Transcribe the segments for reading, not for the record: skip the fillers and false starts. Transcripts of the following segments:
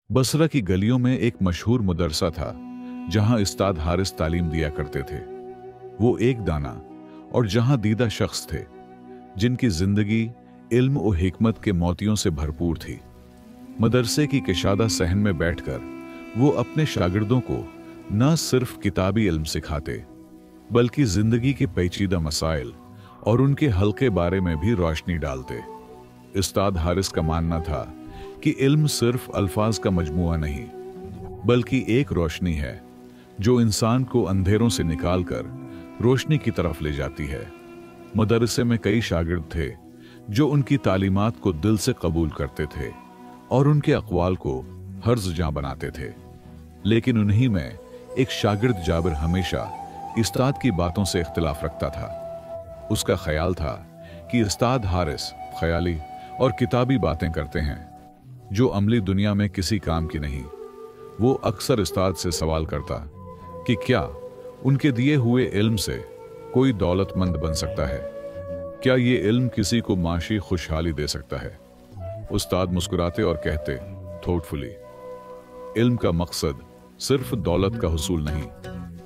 बसरा की गलियों में एक मशहूर मदरसा था जहां उस्ताद हारिस तालीम दिया करते थे। वो एक दाना और जहां दीदा शख्स थे जिनकी जिंदगी इल्म और हिकमत के मोतियों से भरपूर थी। मदरसे की कशादा सहन में बैठकर वो अपने शागिर्दों को न सिर्फ किताबी इल्म सिखाते बल्कि जिंदगी के पेचीदा मसाइल और उनके हल के बारे में भी रोशनी डालते। उस्ताद हारिस का मानना था कि इल्म सिर्फ अल्फाज का मजमुआ नहीं बल्कि एक रोशनी है जो इंसान को अंधेरों से निकालकर रोशनी की तरफ ले जाती है। मदरसे में कई शागिर्द थे जो उनकी तालीमात को दिल से कबूल करते थे और उनके अक़वाल को हर्ज जां बनाते थे। लेकिन उन्हीं में एक शागिर्द जाबिर हमेशा उस्ताद की बातों से इख्तिलाफ रखता था। उसका ख्याल था कि उस्ताद हारिस ख्याली और किताबी बातें करते हैं जो अमली दुनिया में किसी काम की नहीं। वो अक्सर उस्ताद से सवाल करता कि क्या उनके दिए हुए इल्म से कोई दौलतमंद बन सकता है, क्या ये इल्म किसी को माशी खुशहाली दे सकता है। उस्ताद मुस्कुराते और कहते थॉटफुली, इल्म का मकसद सिर्फ दौलत का हुसूल नहीं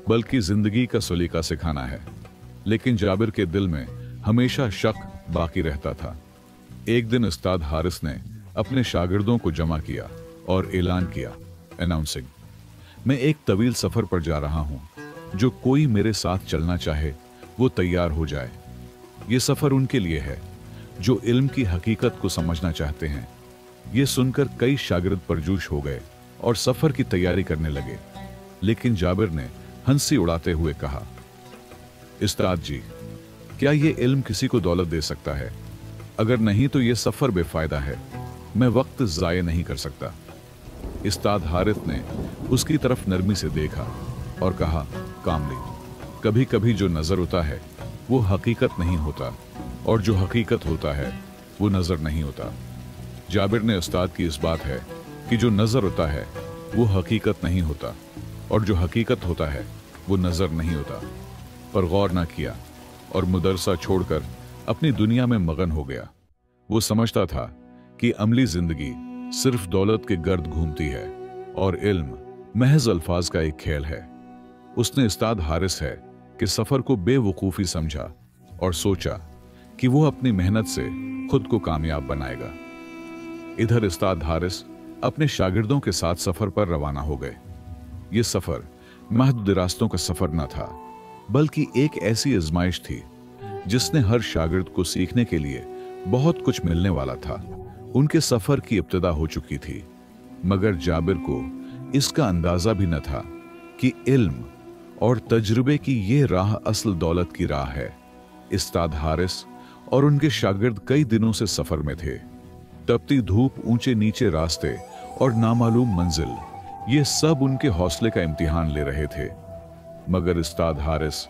बल्कि जिंदगी का सलीका सिखाना है। लेकिन जाबिर के दिल में हमेशा शक बाकी रहता था। एक दिन उस्ताद हारिस ने अपने शागिर्दों को जमा किया और ऐलान किया, अनाउंसिंग, मैं एक तवील सफर पर जा रहा हूं। जो कोई मेरे साथ चलना चाहे वो तैयार हो जाए। ये सफर उनके लिए है जो इल्म की हकीकत को समझना चाहते हैं। ये सुनकर कई शागिर्द परजोश हो गए और सफर की तैयारी करने लगे। लेकिन जाबिर ने हंसी उड़ाते हुए कहा, उस्ताद जी, क्या ये इल्म किसी को दौलत दे सकता है? अगर नहीं तो ये सफर बेफायदा है। मैं वक्त जाये नहीं कर सकता। उस्ताद हारिस ने उसकी तरफ नरमी से देखा और कहा, कामली, कभी कभी जो नजर होता है वो हकीकत नहीं होता और जो हकीकत होता है वो नजर नहीं होता। जाबिर ने उस्ताद की इस बात है कि जो नजर होता है वो हकीकत नहीं होता और जो हकीकत होता है वो नजर नहीं होता पर गौर ना किया और मदरसा छोड़कर अपनी दुनिया में मगन हो गया। वो समझता था कि अमली जिंदगी सिर्फ दौलत के गर्द घूमती है और इल्म महज अल्फाज का एक खेल है। उसने उस्ताद हारिस है कि सफर को बेवकूफी समझा और सोचा कि वो अपनी मेहनत से खुद को कामयाब बनाएगा। इधर उस्ताद हारिस अपने शागिर्दों के साथ सफर पर रवाना हो गए। ये सफर महदूद रास्तों का सफर न था बल्कि एक ऐसी आजमाइश थी जिसने हर शागिर्द को सीखने के लिए बहुत कुछ मिलने वाला था। उनके सफर की इब्तिदा हो चुकी थी मगर जाबिर को इसका अंदाजा भी न था कि इल्म और तजुर्बे की ये राह असल दौलत की राह है। उस्ताद हारिस और उनके शागिर्द कई दिनों से सफर में थे। तपती धूप, ऊंचे नीचे रास्ते और नामालूम मंजिल, ये सब उनके हौसले का इम्तिहान ले रहे थे। मगर उस्ताद हारिस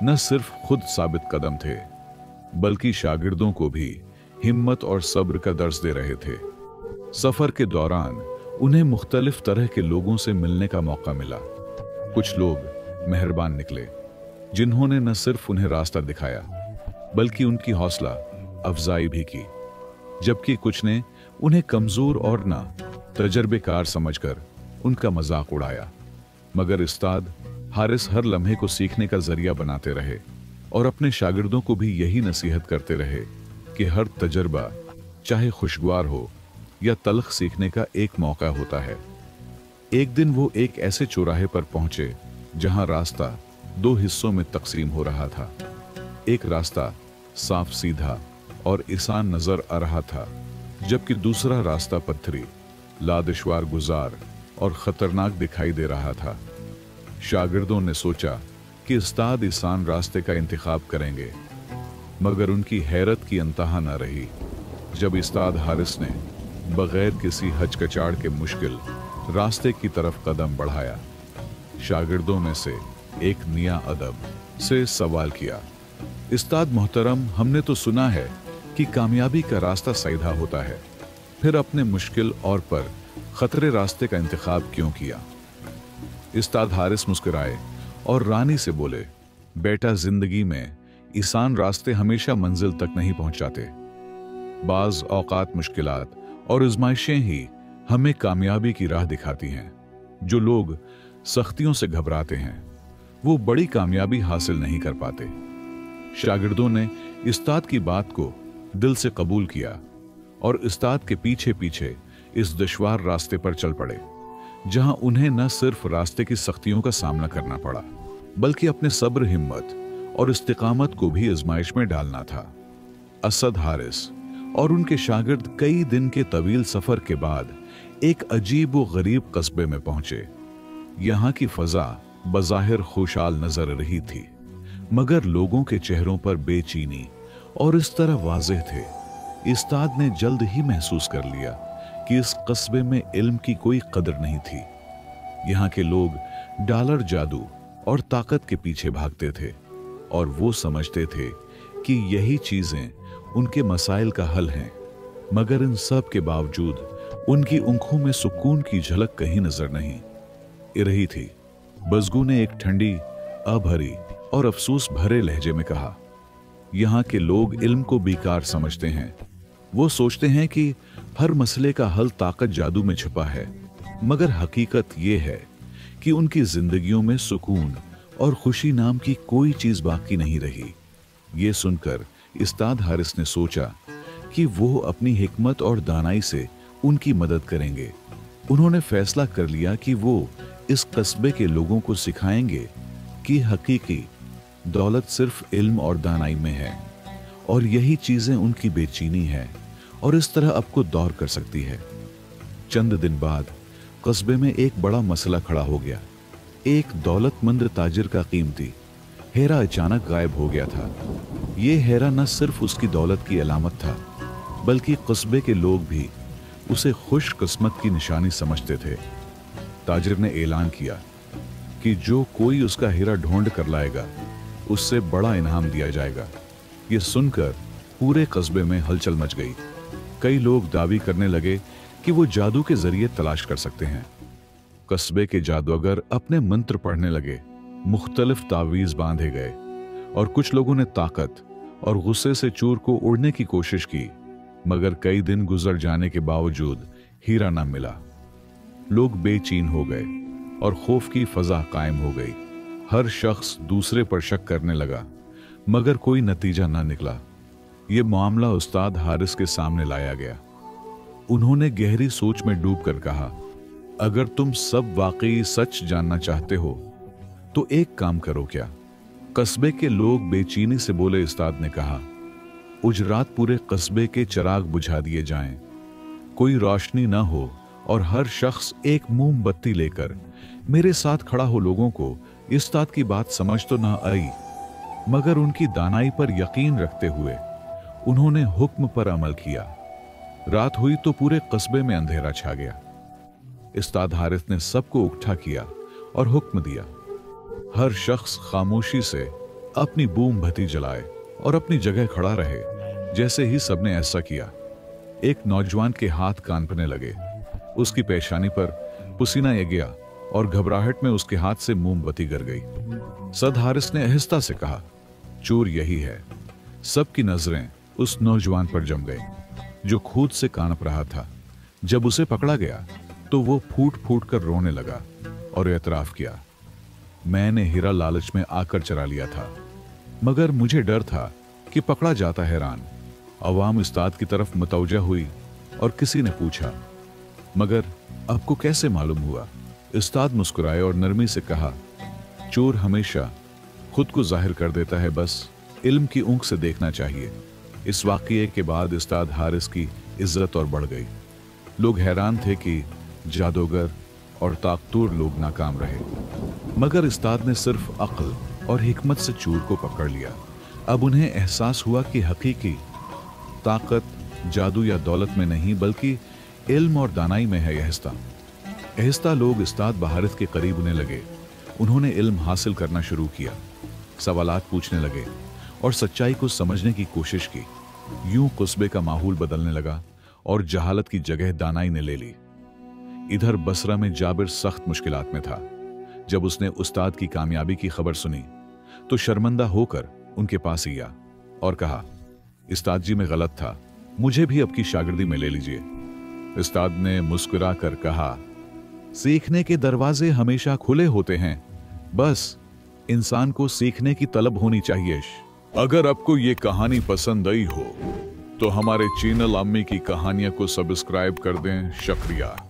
न सिर्फ खुद साबित कदम थे बल्कि शागिर्दों को भी हिम्मत और सब्र का दर्स दे रहे थे। सफर के दौरान उन्हें मुख्तलिफ तरह के लोगों से मिलने का मौका मिला। कुछ लोग मेहरबान निकले जिन्होंने न सिर्फ उन्हें रास्ता दिखाया बल्कि उनकी हौसला अफजाई भी की, जबकि कुछ ने उन्हें कमजोर और ना तजर्बेकार समझकर उनका मजाक उड़ाया। मगर उस्ताद हारिस हर लम्हे को सीखने का जरिया बनाते रहे और अपने शागिर्दों को भी यही नसीहत करते रहे कि हर तजर्बा चाहे खुशगवार हो या तल्ख सीखने का एक मौका होता है। एक दिन वो एक ऐसे चौराहे पर पहुंचे जहां रास्ता दो हिस्सों में तकसीम हो रहा था। एक रास्ता साफ सीधा और आसान नजर आ रहा था जबकि दूसरा रास्ता पत्थरी, लादिशवार गुजार और खतरनाक दिखाई दे रहा था। शागिर्दों ने सोचा कि उस्ताद आसान रास्ते का इंतखाब करेंगे मगर उनकी हैरत की अंतहा न रही जब उस्ताद हारिस ने बगैर किसी हचकचाड़ के मुश्किल रास्ते की तरफ कदम बढ़ाया। शागिर्दों में से एक निया अदब से सवाल किया, उस्ताद मोहतरम, हमने तो सुना है कि कामयाबी का रास्ता सीधा होता है, फिर अपने मुश्किल और पर खतरे रास्ते का इंतखाब क्यों किया? उस्ताद हारिस मुस्कुराए और रानी से बोले, बेटा, जिंदगी में आसान रास्ते हमेशा मंजिल तक नहीं पहुंचाते। बाज औकात मुश्किलात और आजमाइशें ही हमें कामयाबी की राह दिखाती हैं। जो लोग सख्तियों से घबराते हैं वो बड़ी कामयाबी हासिल नहीं कर पाते। शागिर्दों ने उस्ताद की बात को दिल से कबूल किया और उस्ताद के पीछे पीछे इस दुश्वार रास्ते पर चल पड़े, जहां उन्हें न सिर्फ रास्ते की सख्तियों का सामना करना पड़ा बल्कि अपने सब्र, हिम्मत और इस्तिकामत को भी आजमाइश में डालना था। असद हारिस और उनके शागिर्द कई दिन के तवील सफर के बाद एक अजीब व गरीब कस्बे में पहुंचे। यहां की फजा बज़ाहिर खुशहाल नजर रही थी, मगर लोगों के चेहरों पर बेचैनी और इस तरह वाज़ेह थे। उस्ताद ने जल्द ही महसूस कर लिया कि इस कस्बे में इल्म की कोई कदर नहीं थी। यहाँ के लोग डॉलर, जादू और ताकत के पीछे भागते थे और वो समझते थे कि यही चीजें उनके मसाइल का हल हैं। मगर इन सब के बावजूद उनकी आंखों में सुकून की झलक कहीं नजर नहीं रही थी। बज़गू ने एक ठंडी, अभरी और अफसोस भरे लहजे में कहा, यहाँ के लोग इल्म को बेकार समझते हैं। वो सोचते हैं कि हर मसले का हल ताकत, जादू में छुपा है, मगर हकीकत ये है कि उनकी जिंदगियों में सुकून और खुशी नाम की कोई चीज बाकी नहीं रही। ये सुनकर उस्ताद हारिस ने सोचा कि वो अपनी हिकमत और दानाई से उनकी मदद करेंगे। उन्होंने फैसला कर लिया कि वो इस कस्बे के लोगों को सिखाएंगे कि हकीकी दौलत सिर्फ इल्म और दानाई में है और यही चीजें उनकी बेचैनी है और इस तरह आपको दौर कर सकती है। चंद दिन बाद कस्बे में एक बड़ा मसला खड़ा हो गया। एक दौलतमंद ताजिर का कीमती हेरा अचानक गायब हो गया था। ये हेरा न सिर्फ उसकी दौलत की अलामत था बल्कि कस्बे के लोग भी उसे खुश किस्मत की निशानी समझते थे। ताजिर ने ऐलान किया कि जो कोई उसका हीरा ढूंढ कर लाएगा उससे बड़ा इनाम दिया जाएगा। ये सुनकर पूरे कस्बे में हलचल मच गई। कई लोग दावी करने लगे कि वो जादू के जरिए तलाश कर सकते हैं। कस्बे के जादूगर अपने मंत्र पढ़ने लगे, मुख्तलिफ तावीज बांधे गए और कुछ लोगों ने ताकत और गुस्से से चूर को उड़ने की कोशिश की, मगर कई दिन गुजर जाने के बावजूद हीरा न मिला। लोग बेचैन हो गए और खौफ की फजा कायम हो गई। हर शख्स दूसरे पर शक करने लगा, मगर कोई नतीजा न निकला। यह मामला उस्ताद हारिस के सामने लाया गया। उन्होंने गहरी सोच में डूबकर कहा, अगर तुम सब वाकई सच जानना चाहते हो तो एक काम करो क्या? कस्बे के लोग बेचैनी से बोले। उस्ताद ने कहा, उजरात पूरे कस्बे के चिराग बुझा दिए जाएं, कोई रोशनी ना हो और हर शख्स एक मोमबत्ती लेकर मेरे साथ खड़ा हो। लोगों को उस्ताद की बात समझ तो ना आई, मगर उनकी दानाई पर यकीन रखते हुए उन्होंने हुक्म पर अमल किया। रात हुई तो पूरे कस्बे में अंधेरा छा गया। उस्ताद हारिस ने सबको इकट्ठा किया और हुक्म दिया, हर शख्स खामोशी से अपनी बूम बत्ती जलाए और अपनी जगह खड़ा रहे। जैसे ही सबने ऐसा किया, एक नौजवान के हाथ कांपने लगे। उसकी पेशानी पर पसीना आ गया और घबराहट में उसके हाथ से मोमबत्ती गिर गई। सद हारिस ने आहिस्ता से कहा, चोर यही है। सबकी नजरें उस नौजवान पर जम गई जो खुद से कांप रहा था। जब उसे पकड़ा गया तो वो फूट फूट कर रोने लगा और एतराफ किया, मैंने हीरा लालच में आकर चरा लिया था, मगर मुझे डर था कि पकड़ा जाता। हैरान अवाम उस्ताद की तरफ मुतवज्जा हुई और किसी ने पूछा, मगर आपको कैसे मालूम हुआ? उस्ताद मुस्कुराए और नरमी से कहा, चोर हमेशा खुद को जाहिर कर देता है, बस इल्म की ऊँख से देखना चाहिए। इस वाक़ये के बाद उस्ताद हारिस की इज्जत और बढ़ गई। लोग हैरान थे कि जादूगर और ताकतूर लोग नाकाम रहे, मगर उस्ताद ने सिर्फ अक्ल और हिकमत से चोर को पकड़ लिया। अब उन्हें एहसास हुआ कि हकीकी ताकत जादू या दौलत में नहीं बल्कि इल्म और दानाई में है। आहिस्ता लोग उस्ताद हारिस के करीब होने लगे। उन्होंने इल्म हासिल करना शुरू किया, सवालात पूछने लगे और सच्चाई को समझने की कोशिश की। यूं कुस्बे का माहौल बदलने लगा और जहालत की जगह दानाई ने ले ली। इधर बसरा में जाबिर सख्त मुश्किलात में था। जब उसने उस्ताद की कामयाबी की खबर सुनी तो शर्मिंदा होकर उनके पास गया और कहा, उस्ताद जी मैं गलत था, मुझे भी आपकी शागिर्दी में ले लीजिए। उस्ताद ने मुस्कुरा कर कहा, सीखने के दरवाजे हमेशा खुले होते हैं, बस इंसान को सीखने की तलब होनी चाहिए। अगर आपको ये कहानी पसंद आई हो तो हमारे चैनल अम्मी की कहानियां को सब्सक्राइब कर दें। शुक्रिया।